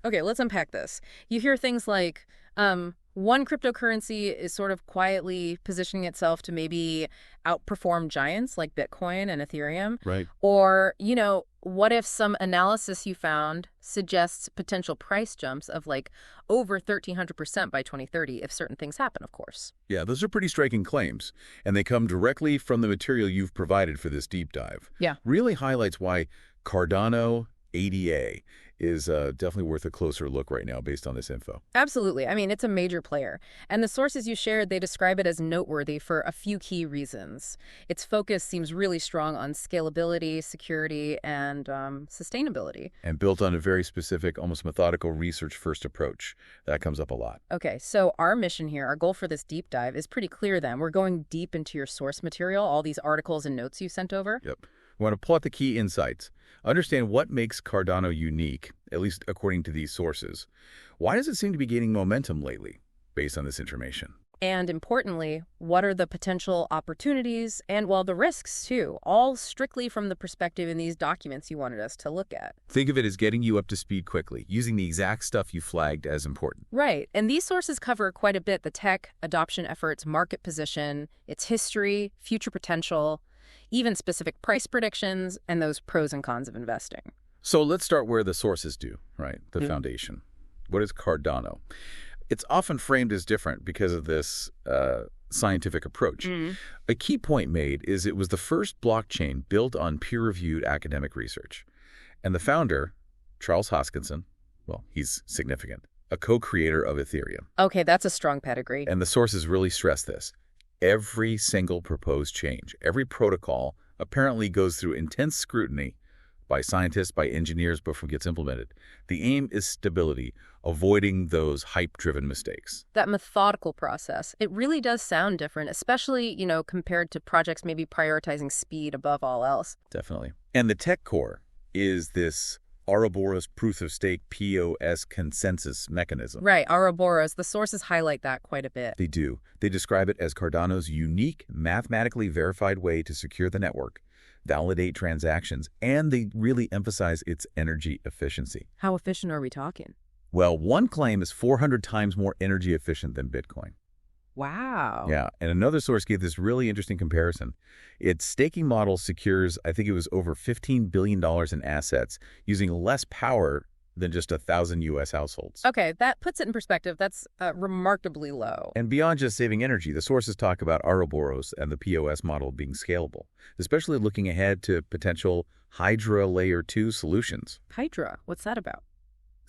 Okay, let's unpack this. You hear things like one cryptocurrency is sort of quietly positioning itself to maybe outperform giants like Bitcoin and Ethereum. Right. Or, what if some analysis you found suggests potential price jumps of like over 1,300% by 2030 if certain things happen, of course. Yeah, those are pretty striking claims, and they come directly from the material you've provided for this deep dive. Yeah. Really highlights why Cardano ADA is definitely worth a closer look right now based on this info. Absolutely. I mean, it's a major player. And the sources you shared, they describe it as noteworthy for a few key reasons. Its focus seems really strong on scalability, security, and sustainability. And built on a very specific, almost methodical research-first approach. That comes up a lot. Okay, so our mission here, our goal for this deep dive is pretty clear then. We're going deep into your source material, all these articles and notes you sent over. Yep. We want to pull out the key insights, understand what makes Cardano unique, at least according to these sources. Why does it seem to be gaining momentum lately, based on this information? And importantly, what are the potential opportunities and, well, the risks too, all strictly from the perspective in these documents you wanted us to look at. Think of it as getting you up to speed quickly, using the exact stuff you flagged as important. Right, and these sources cover quite a bit: the tech, adoption efforts, market position, its history, future potential, even specific price predictions, and those pros and cons of investing. So let's start where the sources do, right? The foundation. What is Cardano? It's often framed as different because of this scientific approach. A key point made is it was the first blockchain built on peer-reviewed academic research. And the founder, Charles Hoskinson, well, he's significant, a co-creator of Ethereum. Okay, that's a strong pedigree. And the sources really stress this. Every single proposed change, every protocol apparently goes through intense scrutiny by scientists, by engineers before it gets implemented. The aim is stability, avoiding those hype-driven mistakes. That methodical process, it really does sound different, especially, compared to projects maybe prioritizing speed above all else. Definitely. And the tech core is this Ouroboros proof-of-stake POS consensus mechanism. Right, Ouroboros, the sources highlight that quite a bit. They do. They describe it as Cardano's unique, mathematically verified way to secure the network, validate transactions, and they really emphasize its energy efficiency. How efficient are we talking? Well, one claim is 400 times more energy efficient than Bitcoin. Wow. Yeah, and another source gave this really interesting comparison. Its staking model secures, I think it was over $15 billion in assets, using less power than just 1,000 U.S. households. Okay, that puts it in perspective. That's remarkably low. And beyond just saving energy, the sources talk about Ouroboros and the POS model being scalable, especially looking ahead to potential Hydra Layer 2 solutions. Hydra, what's that about?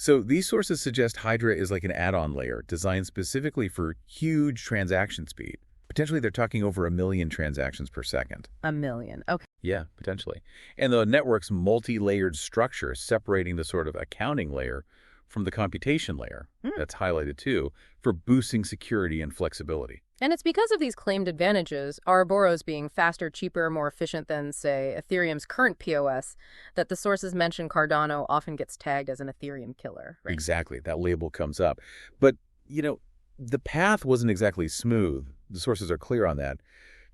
So these sources suggest Hydra is like an add-on layer designed specifically for huge transaction speed. Potentially, they're talking over 1 million transactions per second. 1 million, okay. Yeah, potentially. And the network's multi-layered structure separating the sort of accounting layer from the computation layer, that's highlighted too, for boosting security and flexibility. And it's because of these claimed advantages, Ouroboros being faster, cheaper, more efficient than, say, Ethereum's current POS, that the sources mention Cardano often gets tagged as an Ethereum killer. Right? Exactly. That label comes up. But, the path wasn't exactly smooth. The sources are clear on that.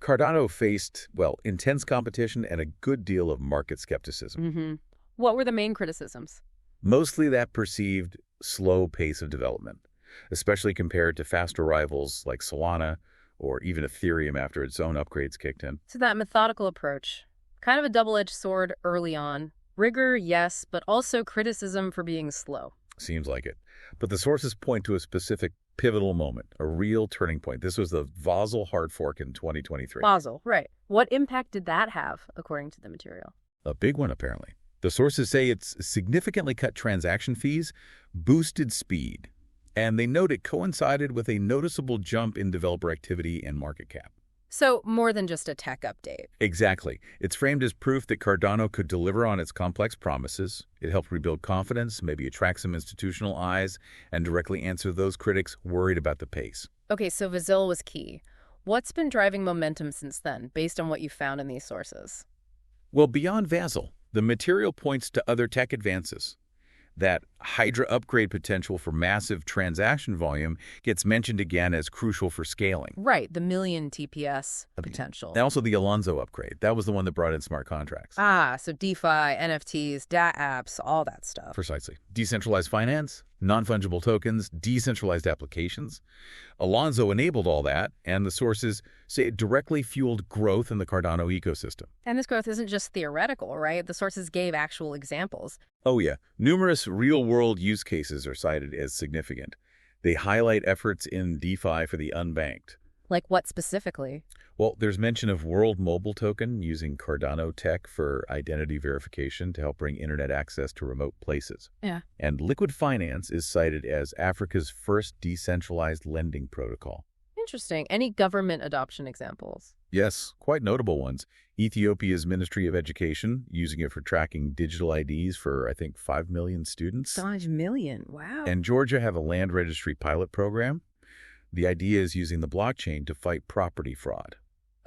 Cardano faced, well, intense competition and a good deal of market skepticism. What were the main criticisms? Mostly that perceived slow pace of development, especially compared to faster rivals like Solana or even Ethereum after its own upgrades kicked in. So that methodical approach, kind of a double-edged sword early on. Rigor, yes, but also criticism for being slow. Seems like it. But the sources point to a specific pivotal moment, a real turning point. This was the Basel hard fork in 2023. Basel, right. What impact did that have, according to the material? A big one, apparently. The sources say it's significantly cut transaction fees, boosted speed, and they note it coincided with a noticeable jump in developer activity and market cap. So more than just a tech update. Exactly. It's framed as proof that Cardano could deliver on its complex promises. It helped rebuild confidence, maybe attract some institutional eyes, and directly answer those critics worried about the pace. Okay, so Vasil was key. What's been driving momentum since then, based on what you found in these sources? Well, beyond Vasil, the material points to other tech advances. That Hydra upgrade potential for massive transaction volume gets mentioned again as crucial for scaling. Right, the million TPS potential. And also the Alonzo upgrade. That was the one that brought in smart contracts. Ah, so DeFi, NFTs, DAT apps, all that stuff. Precisely. Decentralized finance, non-fungible tokens, decentralized applications. Alonzo enabled all that, and the sources say it directly fueled growth in the Cardano ecosystem. And this growth isn't just theoretical, right? The sources gave actual examples. Oh yeah, numerous real-world use cases are cited as significant. They highlight efforts in DeFi for the unbanked. Like what specifically? Well, there's mention of World Mobile Token using Cardano tech for identity verification to help bring internet access to remote places. Yeah. And liquid finance is cited as Africa's first decentralized lending protocol. Interesting. Any government adoption examples? Yes, quite notable ones. Ethiopia's Ministry of Education using it for tracking digital IDs for, I think, 5 million students. 5 million. Wow. And Georgia have a land registry pilot program. The idea is using the blockchain to fight property fraud.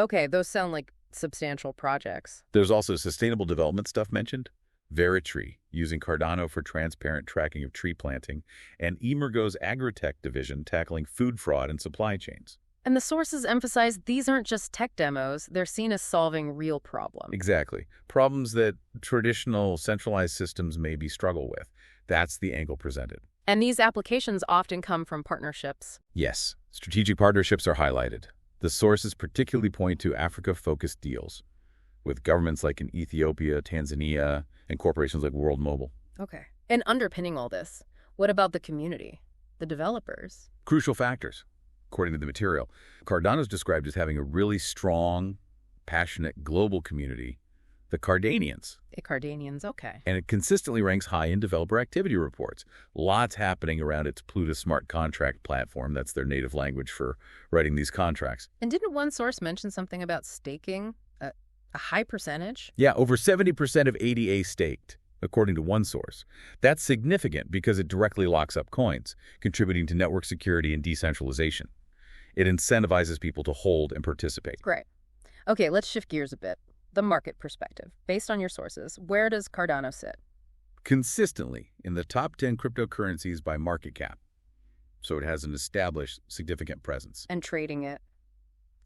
Okay, those sound like substantial projects. There's also sustainable development stuff mentioned. Veritree, using Cardano for transparent tracking of tree planting, and Emergo's Agritech division tackling food fraud and supply chains. And the sources emphasize these aren't just tech demos, they're seen as solving real problems. Exactly. Problems that traditional centralized systems maybe struggle with. That's the angle presented. And these applications often come from partnerships. Yes, strategic partnerships are highlighted. The sources particularly point to Africa-focused deals with governments like in Ethiopia, Tanzania, and corporations like World Mobile. Okay. And underpinning all this, what about the community, the developers? Crucial factors, according to the material. Cardano is described as having a really strong, passionate global community, the Cardanians. The Cardanians, okay. And it consistently ranks high in developer activity reports. Lots happening around its Plutus smart contract platform. That's their native language for writing these contracts. And didn't one source mention something about staking? A high percentage? Yeah, over 70% of ADA staked, according to one source. That's significant because it directly locks up coins, contributing to network security and decentralization. It incentivizes people to hold and participate. Great. Okay, let's shift gears a bit. The market perspective. Based on your sources, where does Cardano sit? Consistently in the top 10 cryptocurrencies by market cap. So it has an established, significant presence. And trading it.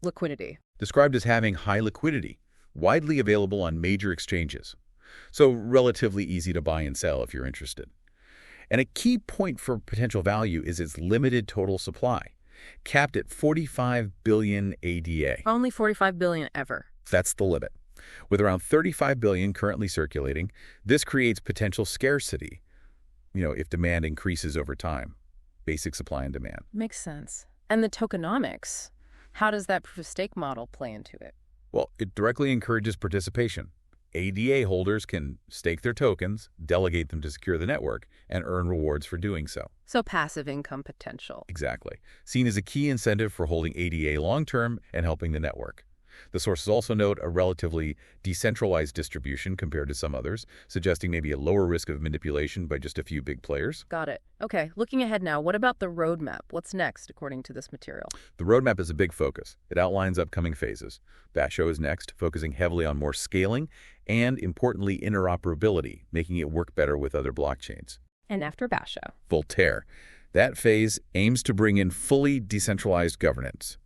Liquidity. Described as having high liquidity, widely available on major exchanges. So relatively easy to buy and sell if you're interested. And a key point for potential value is its limited total supply, capped at 45 billion ADA. Only 45 billion ever. That's the limit. With around 35 billion currently circulating, this creates potential scarcity, if demand increases over time. Basic supply and demand. Makes sense. And the tokenomics, how does that proof of stake model play into it? Well, it directly encourages participation. ADA holders can stake their tokens, delegate them to secure the network, and earn rewards for doing so. So passive income potential. Exactly. Seen as a key incentive for holding ADA long-term and helping the network. The sources also note a relatively decentralized distribution compared to some others, suggesting maybe a lower risk of manipulation by just a few big players. Got it. Okay, looking ahead now, what about the roadmap? What's next, according to this material? The roadmap is a big focus. It outlines upcoming phases. Basho is next, focusing heavily on more scaling and, importantly, interoperability, making it work better with other blockchains. And after Basho? Voltaire. That phase aims to bring in fully decentralized governance,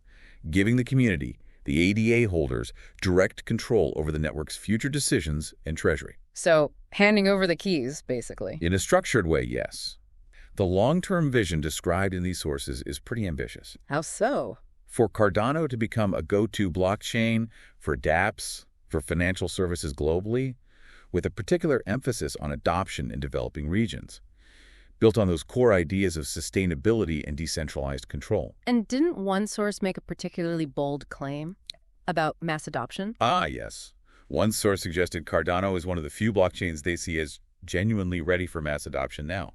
giving the community, the ADA holders, direct control over the network's future decisions and treasury. So, handing over the keys, basically. In a structured way, yes. The long-term vision described in these sources is pretty ambitious. How so? For Cardano to become a go-to blockchain for dApps, for financial services globally, with a particular emphasis on adoption in developing regions, built on those core ideas of sustainability and decentralized control. And didn't one source make a particularly bold claim about mass adoption? Ah, yes. One source suggested Cardano is one of the few blockchains they see as genuinely ready for mass adoption now,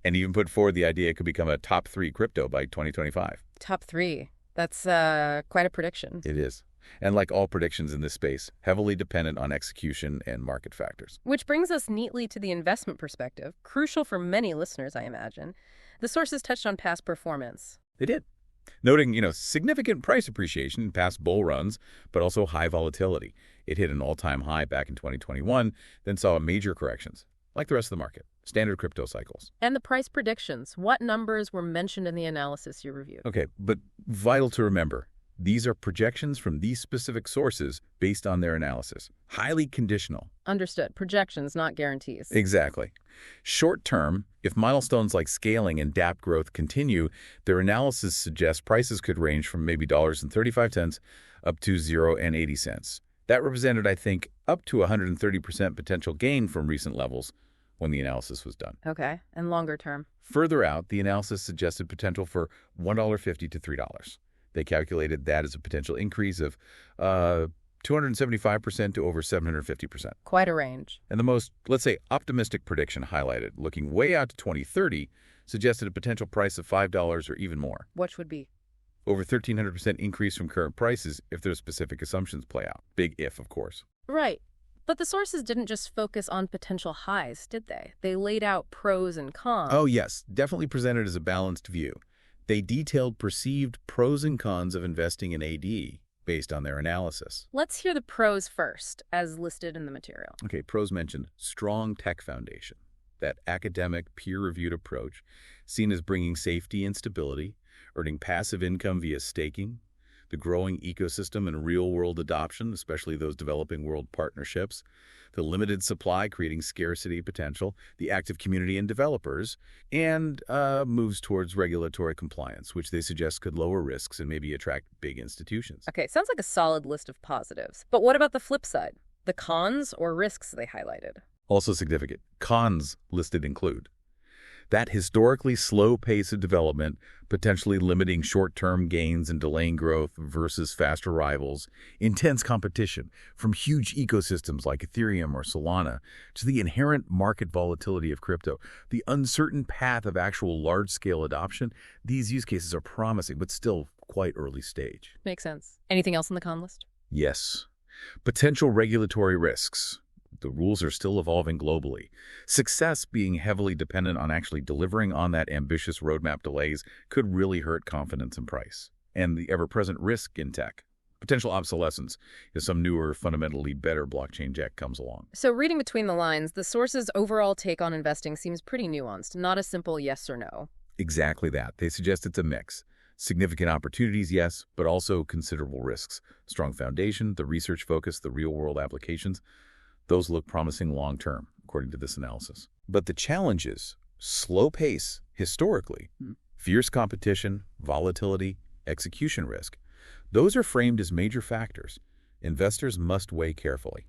and even put forward the idea it could become a top 3 crypto by 2025. Top 3. That's quite a prediction. It is. And like all predictions in this space, heavily dependent on execution and market factors. Which brings us neatly to the investment perspective, crucial for many listeners, I imagine. The sources touched on past performance. They did. Noting, significant price appreciation in past bull runs, but also high volatility. It hit an all-time high back in 2021, then saw major corrections. like the rest of the market, standard crypto cycles. And the price predictions. What numbers were mentioned in the analysis you reviewed? Okay, but vital to remember, these are projections from these specific sources based on their analysis. Highly conditional. Understood. Projections, not guarantees. Exactly. Short term, if milestones like scaling and DApp growth continue, their analysis suggests prices could range from maybe $0.35 up to $0.80. That represented, I think, up to 130% potential gain from recent levels when the analysis was done. Okay. And longer term? Further out, the analysis suggested potential for $1.50 to $3. They calculated that as a potential increase of 275% to over 750%. Quite a range. And the most, let's say, optimistic prediction highlighted, looking way out to 2030, suggested a potential price of $5 or even more. Which would be? Over 1,300% increase from current prices if their specific assumptions play out. Big if, of course. Right. But the sources didn't just focus on potential highs, did they? They laid out pros and cons. Oh, yes. Definitely presented as a balanced view. They detailed perceived pros and cons of investing in AD based on their analysis. Let's hear the pros first, as listed in the material. Okay, pros mentioned strong tech foundation, that academic, peer-reviewed approach seen as bringing safety and stability, earning passive income via staking, the growing ecosystem and real-world adoption, especially those developing world partnerships, the limited supply creating scarcity potential, the active community and developers, and moves towards regulatory compliance, which they suggest could lower risks and maybe attract big institutions. Okay, sounds like a solid list of positives. But what about the flip side? The cons or risks they highlighted? Also significant, cons listed include that historically slow pace of development, potentially limiting short-term gains and delaying growth versus faster rivals, intense competition from huge ecosystems like Ethereum or Solana, to the inherent market volatility of crypto, the uncertain path of actual large-scale adoption. These use cases are promising, but still quite early stage. Makes sense. Anything else on the con list? Yes. Potential regulatory risks. The rules are still evolving globally. Success being heavily dependent on actually delivering on that ambitious roadmap delays could really hurt confidence and price. And the ever-present risk in tech. Potential obsolescence if some newer, fundamentally better blockchain tech comes along. So reading between the lines, the source's overall take on investing seems pretty nuanced, not a simple yes or no. Exactly that. They suggest it's a mix. Significant opportunities, yes, but also considerable risks. Strong foundation, the research focus, the real-world applications. Those look promising long-term, according to this analysis. But the challenges, slow pace, historically, fierce competition, volatility, execution risk, those are framed as major factors investors must weigh carefully,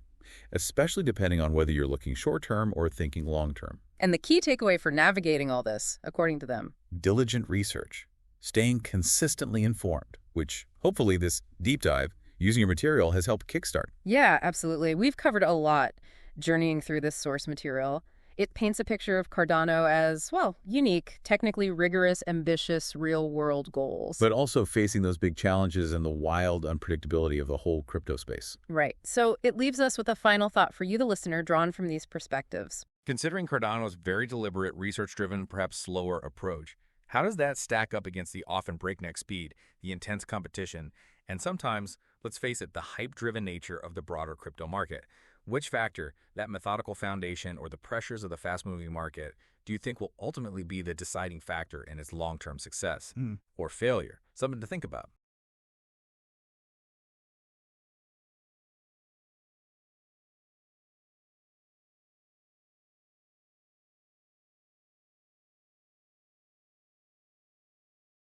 especially depending on whether you're looking short-term or thinking long-term. And the key takeaway for navigating all this, according to them? Diligent research, staying consistently informed, which hopefully this deep dive using your material has helped kickstart. Yeah, absolutely. We've covered a lot journeying through this source material. It paints a picture of Cardano as, well, unique, technically rigorous, ambitious, real-world goals. But also facing those big challenges and the wild unpredictability of the whole crypto space. Right. So it leaves us with a final thought for you, the listener, drawn from these perspectives. Considering Cardano's very deliberate, research-driven, perhaps slower approach, how does that stack up against the often breakneck speed, the intense competition, and sometimes, let's face it, the hype-driven nature of the broader crypto market? Which factor, that methodical foundation or the pressures of the fast-moving market, do you think will ultimately be the deciding factor in its long-term success or failure? Something to think about.